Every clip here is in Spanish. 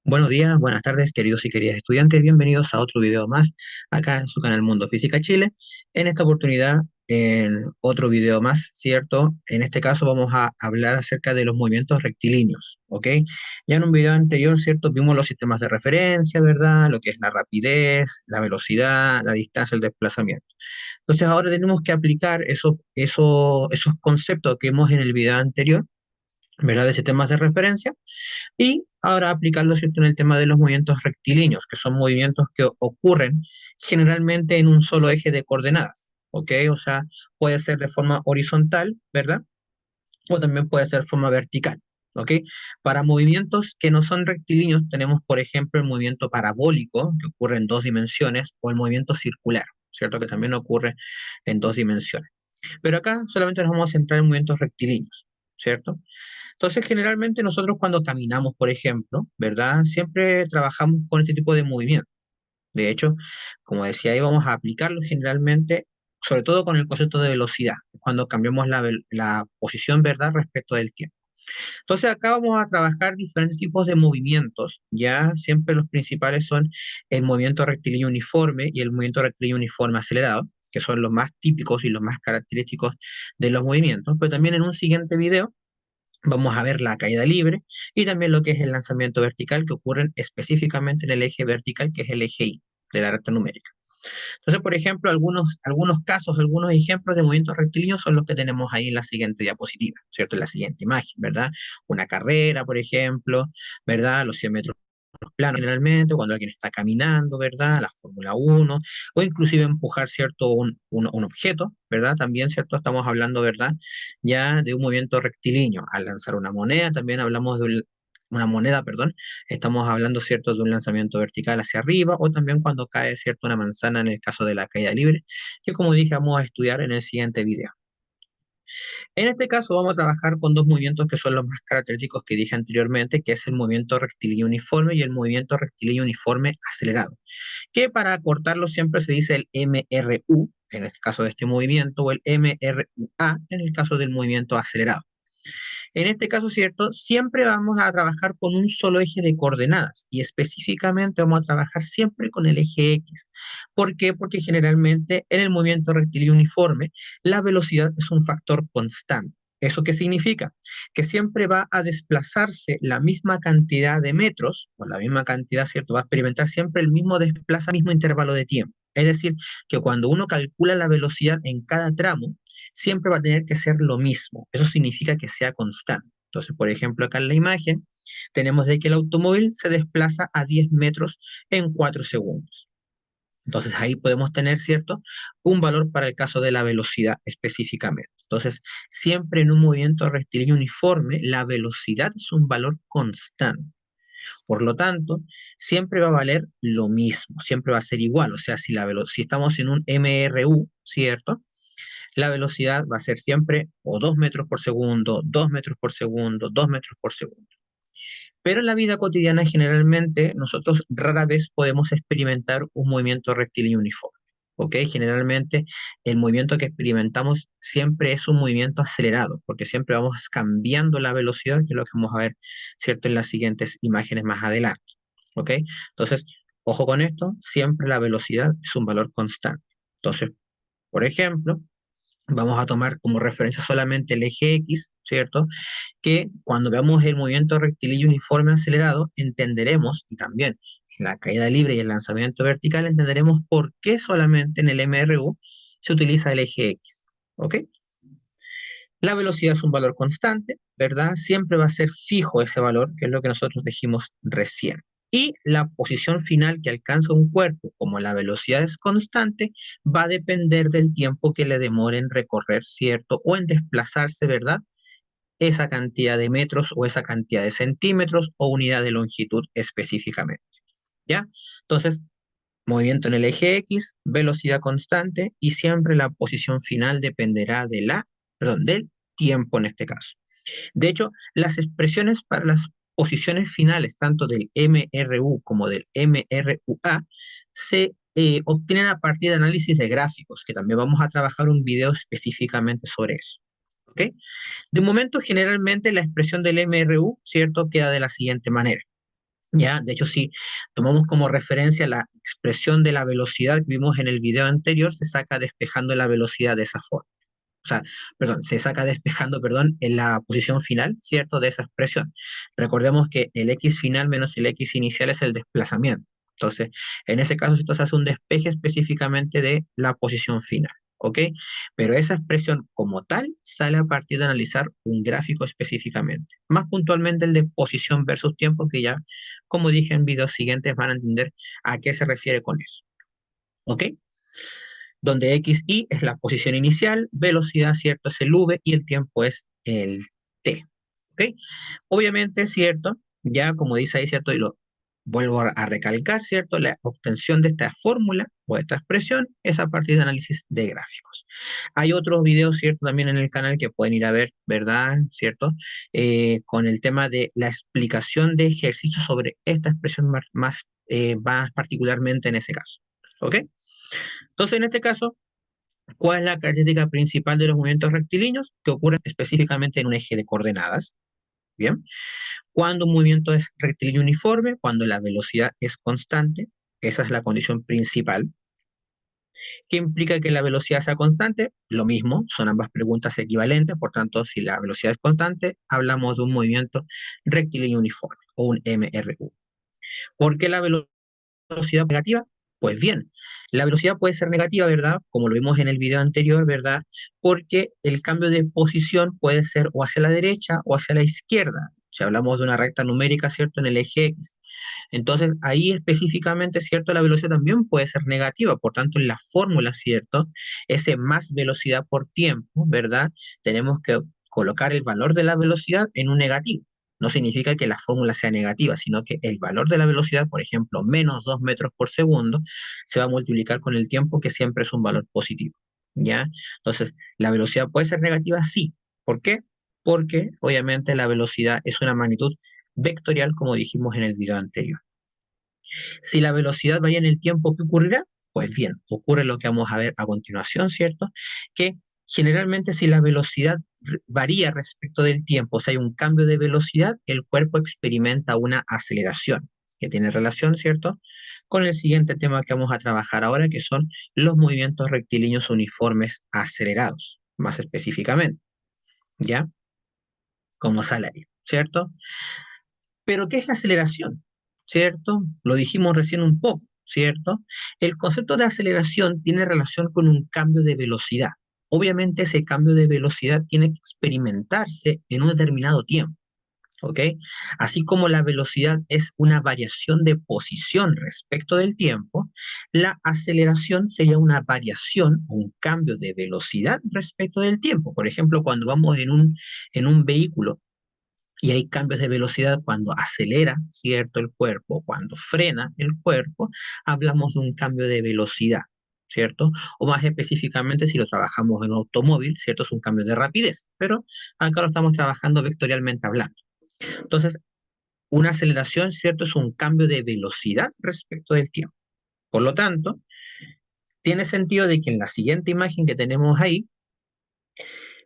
Buenos días, buenas tardes, queridos y queridas estudiantes. Bienvenidos a otro video más acá en su canal Mundo Física Chile. En esta oportunidad, en otro video más, ¿cierto? En este caso vamos a hablar acerca de los movimientos rectilíneos, ¿ok? Ya en un video anterior, ¿cierto? Vimos los sistemas de referencia, ¿verdad? Lo que es la rapidez, la velocidad, la distancia, el desplazamiento. Entonces ahora tenemos que aplicar esos conceptos que vimos en el video anterior, ¿verdad? De sistemas de referencia y ahora aplicarlo, ¿cierto?, en el tema de los movimientos rectilíneos, que son movimientos que ocurren generalmente en un solo eje de coordenadas, ¿ok? O sea, puede ser de forma horizontal, ¿verdad? O también puede ser de forma vertical, ¿ok? Para movimientos que no son rectilíneos tenemos, por ejemplo, el movimiento parabólico, que ocurre en dos dimensiones, o el movimiento circular, ¿cierto? Que también ocurre en dos dimensiones. Pero acá solamente nos vamos a centrar en movimientos rectilíneos, ¿cierto? Entonces, generalmente nosotros cuando caminamos, por ejemplo, ¿verdad? Siempre trabajamos con este tipo de movimiento. De hecho, como decía ahí, vamos a aplicarlo generalmente, sobre todo con el concepto de velocidad, cuando cambiamos la posición, ¿verdad?, respecto del tiempo. Entonces, acá vamos a trabajar diferentes tipos de movimientos, ya siempre los principales son el movimiento rectilíneo uniforme y el movimiento rectilíneo uniforme acelerado, que son los más típicos y los más característicos de los movimientos, pero también en un siguiente video vamos a ver la caída libre y también lo que es el lanzamiento vertical que ocurren específicamente en el eje vertical, que es el eje Y de la recta numérica. Entonces, por ejemplo, algunos casos, algunos ejemplos de movimientos rectilíneos son los que tenemos ahí en la siguiente diapositiva, ¿cierto? En la siguiente imagen, ¿verdad? Una carrera, por ejemplo, ¿verdad? Los 100 metros planos generalmente, cuando alguien está caminando, ¿verdad? La Fórmula 1 o inclusive empujar, ¿cierto? Un objeto, ¿verdad? También, ¿cierto? Estamos hablando, ¿verdad? Ya de un movimiento rectilíneo. Al lanzar una moneda, también hablamos una moneda, perdón, estamos hablando, ¿cierto?, de un lanzamiento vertical hacia arriba o también cuando cae, ¿cierto?, una manzana en el caso de la caída libre, que como dije, vamos a estudiar en el siguiente video. En este caso vamos a trabajar con dos movimientos que son los más característicos que dije anteriormente, que es el movimiento rectilíneo uniforme y el movimiento rectilíneo uniforme acelerado, que para acortarlo siempre se dice el MRU, en el caso de este movimiento, o el MRUA, en el caso del movimiento acelerado. En este caso, ¿cierto? Siempre vamos a trabajar con un solo eje de coordenadas y específicamente vamos a trabajar siempre con el eje X. ¿Por qué? Porque generalmente en el movimiento rectilíneo uniforme la velocidad es un factor constante. ¿Eso qué significa? Que siempre va a desplazarse la misma cantidad de metros, o la misma cantidad, ¿cierto? Va a experimentar siempre el mismo desplazamiento, mismo intervalo de tiempo. Es decir, que cuando uno calcula la velocidad en cada tramo, siempre va a tener que ser lo mismo. Eso significa que sea constante. Entonces, por ejemplo, acá en la imagen tenemos de que el automóvil se desplaza a 10 metros en 4 segundos. Entonces ahí podemos tener, ¿cierto?, un valor para el caso de la velocidad específicamente. Entonces, siempre en un movimiento rectilíneo uniforme, la velocidad es un valor constante. Por lo tanto, siempre va a valer lo mismo, siempre va a ser igual. O sea, si estamos en un MRU, ¿cierto?, la velocidad va a ser siempre o 2 metros por segundo, 2 metros por segundo, 2 metros por segundo. Pero en la vida cotidiana generalmente nosotros rara vez podemos experimentar un movimiento rectilíneo uniforme. ¿Ok? Generalmente el movimiento que experimentamos siempre es un movimiento acelerado, porque siempre vamos cambiando la velocidad, que es lo que vamos a ver, ¿cierto?, en las siguientes imágenes más adelante. ¿Ok? Entonces, ojo con esto, siempre la velocidad es un valor constante. Entonces, por ejemplo, vamos a tomar como referencia solamente el eje X, ¿cierto? Que cuando veamos el movimiento rectilíneo uniforme acelerado, entenderemos, y también la caída libre y el lanzamiento vertical, entenderemos por qué solamente en el MRU se utiliza el eje X, ¿ok? La velocidad es un valor constante, ¿verdad? Siempre va a ser fijo ese valor, que es lo que nosotros dijimos recién. Y la posición final que alcanza un cuerpo, como la velocidad es constante, va a depender del tiempo que le demore en recorrer, ¿cierto? O en desplazarse, ¿verdad? Esa cantidad de metros o esa cantidad de centímetros o unidad de longitud específicamente, ¿ya? Entonces, movimiento en el eje X, velocidad constante y siempre la posición final dependerá del tiempo en este caso. De hecho, las expresiones para las posiciones finales, tanto del MRU como del MRUA, se obtienen a partir de análisis de gráficos, que también vamos a trabajar un video específicamente sobre eso. ¿Ok? De momento, generalmente la expresión del MRU, ¿cierto?, queda de la siguiente manera. ¿ya? De hecho, si tomamos como referencia la expresión de la velocidad que vimos en el video anterior, se saca despejando la velocidad de esa forma. O sea, perdón, se saca despejando, perdón, en la posición final, ¿cierto? De esa expresión. Recordemos que el x final menos el x inicial es el desplazamiento. Entonces, en ese caso, esto se hace un despeje específicamente de la posición final, ¿ok? Pero esa expresión como tal sale a partir de analizar un gráfico específicamente. Más puntualmente el de posición versus tiempo, que ya, como dije en videos siguientes, van a entender a qué se refiere con eso, ¿ok? Donde xy es la posición inicial, velocidad, ¿cierto? Es el v y el tiempo es el t. ¿Ok? Obviamente, ¿cierto? Ya como dice ahí, ¿cierto? Y lo vuelvo a recalcar, ¿cierto? La obtención de esta fórmula o de esta expresión es a partir de análisis de gráficos. Hay otros videos, ¿cierto? También en el canal que pueden ir a ver, ¿verdad? ¿Cierto? Con el tema de la explicación de ejercicios sobre esta expresión más particularmente en ese caso. ¿Ok? Entonces, en este caso, ¿cuál es la característica principal de los movimientos rectilíneos? Que ocurren específicamente en un eje de coordenadas. Bien. Cuando un movimiento es rectilíneo uniforme, cuando la velocidad es constante, esa es la condición principal. ¿Qué implica que la velocidad sea constante? Lo mismo, son ambas preguntas equivalentes, por tanto, si la velocidad es constante, hablamos de un movimiento rectilíneo uniforme o un MRU. ¿Por qué la velocidad negativa? Pues bien, la velocidad puede ser negativa, ¿verdad? Como lo vimos en el video anterior, ¿verdad? Porque el cambio de posición puede ser o hacia la derecha o hacia la izquierda. Si hablamos de una recta numérica, ¿cierto? En el eje X. Entonces, ahí específicamente, ¿cierto? La velocidad también puede ser negativa. Por tanto, en la fórmula, ¿cierto? Ese más velocidad por tiempo, ¿verdad? Tenemos que colocar el valor de la velocidad en un negativo. No significa que la fórmula sea negativa, sino que el valor de la velocidad, por ejemplo, menos 2 metros por segundo, se va a multiplicar con el tiempo, que siempre es un valor positivo. ¿Ya? Entonces, ¿la velocidad puede ser negativa? Sí. ¿Por qué? Porque obviamente la velocidad es una magnitud vectorial, como dijimos en el video anterior. Si la velocidad varía en el tiempo, ¿qué ocurrirá? Pues bien, ocurre lo que vamos a ver a continuación, ¿cierto? Que generalmente si la velocidad varía respecto del tiempo, o sea, hay un cambio de velocidad, el cuerpo experimenta una aceleración, que tiene relación, ¿cierto? Con el siguiente tema que vamos a trabajar ahora, que son los movimientos rectilíneos uniformes acelerados, más específicamente, ¿ya? Como sale ahí, ¿cierto? Pero ¿qué es la aceleración? ¿Cierto? Lo dijimos recién un poco, ¿cierto? El concepto de aceleración tiene relación con un cambio de velocidad. Obviamente ese cambio de velocidad tiene que experimentarse en un determinado tiempo, ¿ok? Así como la velocidad es una variación de posición respecto del tiempo, la aceleración sería una variación o un cambio de velocidad respecto del tiempo. Por ejemplo, cuando vamos en un vehículo y hay cambios de velocidad cuando acelera, ¿cierto? El cuerpo, cuando frena el cuerpo, hablamos de un cambio de velocidad, ¿cierto? O más específicamente, si lo trabajamos en un automóvil, ¿cierto? Es un cambio de rapidez, pero acá lo estamos trabajando vectorialmente hablando. Entonces, una aceleración, ¿cierto? Es un cambio de velocidad respecto del tiempo. Por lo tanto, tiene sentido de que en la siguiente imagen que tenemos ahí,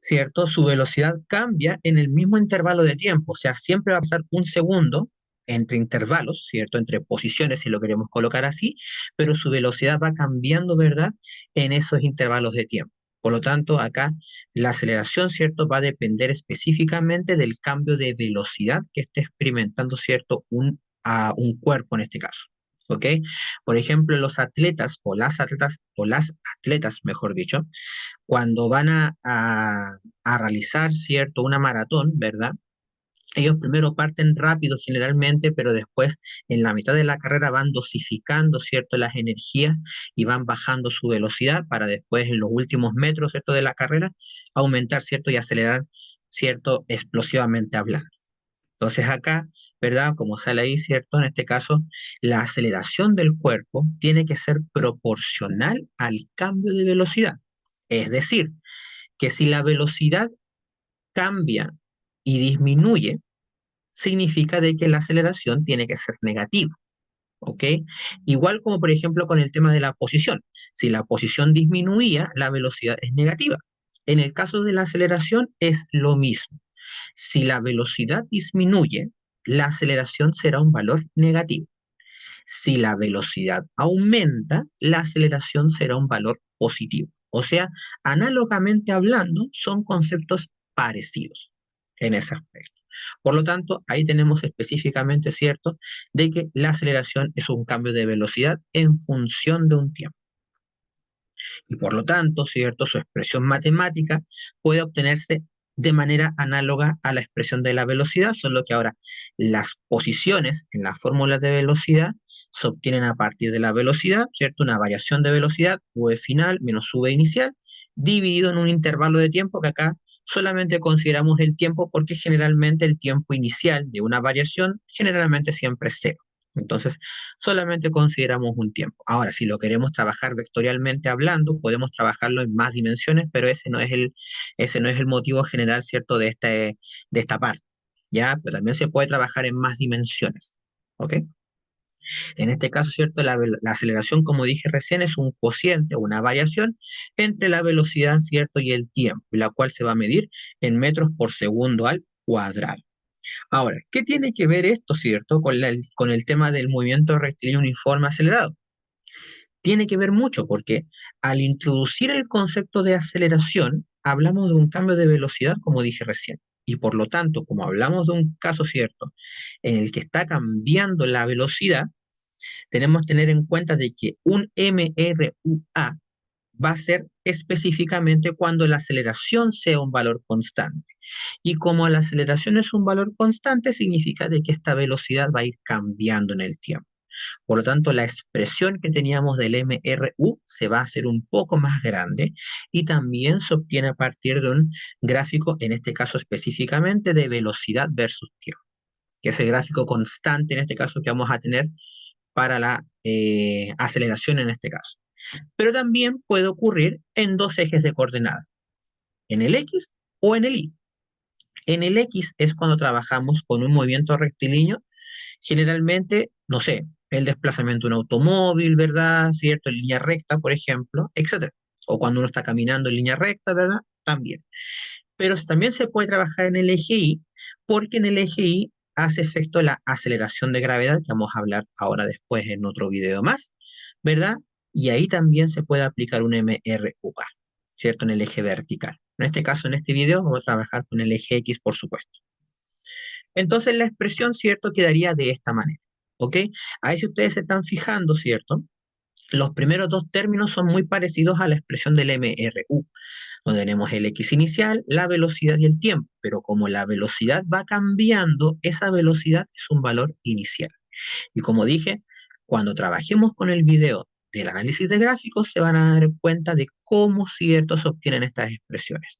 ¿cierto? Su velocidad cambia en el mismo intervalo de tiempo, o sea, siempre va a pasar un segundo entre intervalos, ¿cierto? Entre posiciones, si lo queremos colocar así, pero su velocidad va cambiando, ¿verdad? En esos intervalos de tiempo. Por lo tanto, acá la aceleración, ¿cierto? Va a depender específicamente del cambio de velocidad que esté experimentando, ¿cierto? Un cuerpo en este caso. ¿Ok? Por ejemplo, los atletas o las atletas, mejor dicho, cuando van a realizar, ¿cierto? Una maratón, ¿verdad? Ellos primero parten rápido generalmente, pero después en la mitad de la carrera van dosificando, ¿cierto? Las energías y van bajando su velocidad para después en los últimos metros, ¿cierto? De la carrera aumentar, ¿cierto? Y acelerar, ¿cierto? Explosivamente hablando. Entonces acá, ¿verdad? Como sale ahí, ¿cierto? En este caso, la aceleración del cuerpo tiene que ser proporcional al cambio de velocidad. Es decir, que si la velocidad cambia y disminuye, significa de que la aceleración tiene que ser negativa, ¿ok? Igual como por ejemplo con el tema de la posición. Si la posición disminuía, la velocidad es negativa. En el caso de la aceleración es lo mismo. Si la velocidad disminuye, la aceleración será un valor negativo. Si la velocidad aumenta, la aceleración será un valor positivo. O sea, análogamente hablando, son conceptos parecidos en ese aspecto. Por lo tanto, ahí tenemos específicamente cierto de que la aceleración es un cambio de velocidad en función de un tiempo. Y por lo tanto, cierto, su expresión matemática puede obtenerse de manera análoga a la expresión de la velocidad, solo que ahora las posiciones en la fórmula de velocidad se obtienen a partir de la velocidad, ¿cierto? Una variación de velocidad, v final menos v inicial, dividido en un intervalo de tiempo que acá solamente consideramos el tiempo porque generalmente el tiempo inicial de una variación generalmente siempre es cero. Entonces, solamente consideramos un tiempo. Ahora, si lo queremos trabajar vectorialmente hablando, podemos trabajarlo en más dimensiones, pero ese no es el motivo general, ¿cierto?, de esta parte. ¿Ya? Pero también se puede trabajar en más dimensiones. ¿Ok? En este caso, ¿cierto? La aceleración, como dije recién, es un cociente o una variación entre la velocidad, ¿cierto? Y el tiempo, la cual se va a medir en metros por segundo al cuadrado. Ahora, ¿qué tiene que ver esto, cierto, con el tema del movimiento rectilíneo uniforme acelerado? Tiene que ver mucho porque al introducir el concepto de aceleración, hablamos de un cambio de velocidad, como dije recién. Y por lo tanto, como hablamos de un caso cierto en el que está cambiando la velocidad, tenemos que tener en cuenta de que un MRUA va a ser específicamente cuando la aceleración sea un valor constante. Y como la aceleración es un valor constante, significa de que esta velocidad va a ir cambiando en el tiempo. Por lo tanto, la expresión que teníamos del MRU se va a hacer un poco más grande y también se obtiene a partir de un gráfico, en este caso específicamente, de velocidad versus tiempo, que es el gráfico constante en este caso que vamos a tener para la aceleración en este caso. Pero también puede ocurrir en dos ejes de coordenadas, en el X o en el Y. En el X es cuando trabajamos con un movimiento rectilíneo, generalmente, no sé, el desplazamiento de un automóvil, ¿verdad? ¿Cierto? En línea recta, por ejemplo, etcétera. O cuando uno está caminando en línea recta, ¿verdad? También. Pero también se puede trabajar en el eje Y, porque en el eje Y hace efecto la aceleración de gravedad, que vamos a hablar ahora después en otro video más, ¿verdad? Y ahí también se puede aplicar un MRUA, ¿cierto? En el eje vertical. En este caso, en este video, vamos a trabajar con el eje X, por supuesto. Entonces, la expresión, ¿cierto? Quedaría de esta manera, ¿ok? Ahí si ustedes se están fijando, ¿cierto? Los primeros dos términos son muy parecidos a la expresión del MRU, donde tenemos el X inicial, la velocidad y el tiempo, pero como la velocidad va cambiando, esa velocidad es un valor inicial. Y como dije, cuando trabajemos con el video del análisis de gráficos, se van a dar cuenta de cómo cierto se obtienen estas expresiones.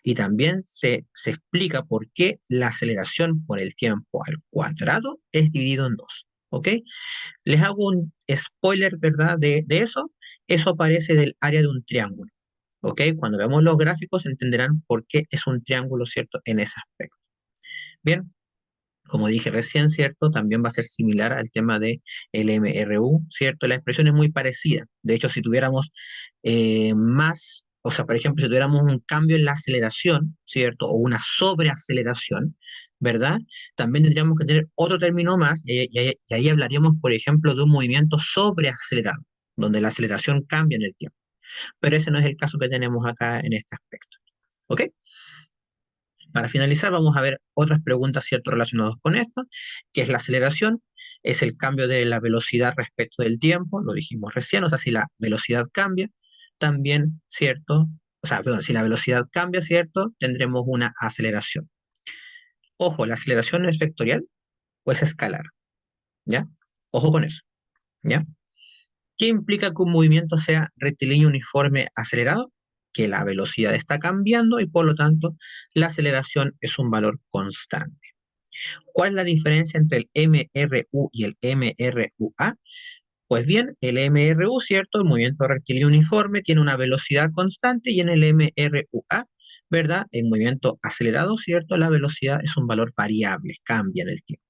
Y también se explica por qué la aceleración por el tiempo al cuadrado es dividido en dos. ¿Ok? Les hago un spoiler, ¿verdad? De eso. Eso aparece del área de un triángulo. ¿Ok? Cuando veamos los gráficos entenderán por qué es un triángulo, ¿cierto? En ese aspecto. Bien, como dije recién, ¿cierto? También va a ser similar al tema de el MRU, ¿cierto? La expresión es muy parecida. De hecho, si tuviéramos más, o sea, por ejemplo, si tuviéramos un cambio en la aceleración, ¿cierto? O una sobreaceleración, ¿verdad? También tendríamos que tener otro término más, y ahí hablaríamos, por ejemplo, de un movimiento sobreacelerado, donde la aceleración cambia en el tiempo. Pero ese no es el caso que tenemos acá en este aspecto. ¿Ok? Para finalizar, vamos a ver otras preguntas, ¿cierto?, relacionadas con esto, que es la aceleración, es el cambio de la velocidad respecto del tiempo, lo dijimos recién, o sea, si la velocidad cambia, también, ¿cierto? O sea, perdón, si la velocidad cambia, ¿cierto?, tendremos una aceleración. Ojo, ¿la aceleración es vectorial o es escalar? ¿Ya? Ojo con eso, ¿ya? ¿Qué implica que un movimiento sea rectilíneo uniforme acelerado? Que la velocidad está cambiando y por lo tanto la aceleración es un valor constante. ¿Cuál es la diferencia entre el MRU y el MRUA? Pues bien, el MRU, ¿cierto? El movimiento rectilíneo uniforme tiene una velocidad constante y en el MRUA, ¿verdad? El movimiento acelerado, ¿cierto? La velocidad es un valor variable, cambia en el tiempo.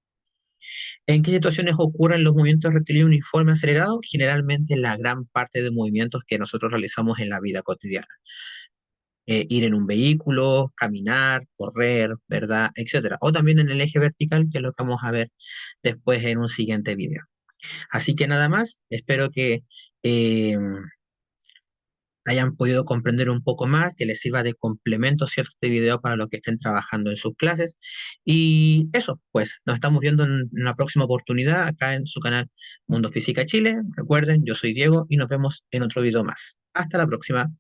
¿En qué situaciones ocurren los movimientos rectilíneos uniformes acelerados? Generalmente en la gran parte de movimientos que nosotros realizamos en la vida cotidiana. ir en un vehículo, caminar, correr, ¿verdad? Etcétera. O también en el eje vertical, que es lo que vamos a ver después en un siguiente video. Así que nada más, espero que eh, hayan podido comprender un poco más, que les sirva de complemento, ¿cierto? Este video para los que estén trabajando en sus clases. Y eso, pues nos estamos viendo en una próxima oportunidad acá en su canal Mundo Física Chile. Recuerden, yo soy Diego y nos vemos en otro video más. Hasta la próxima.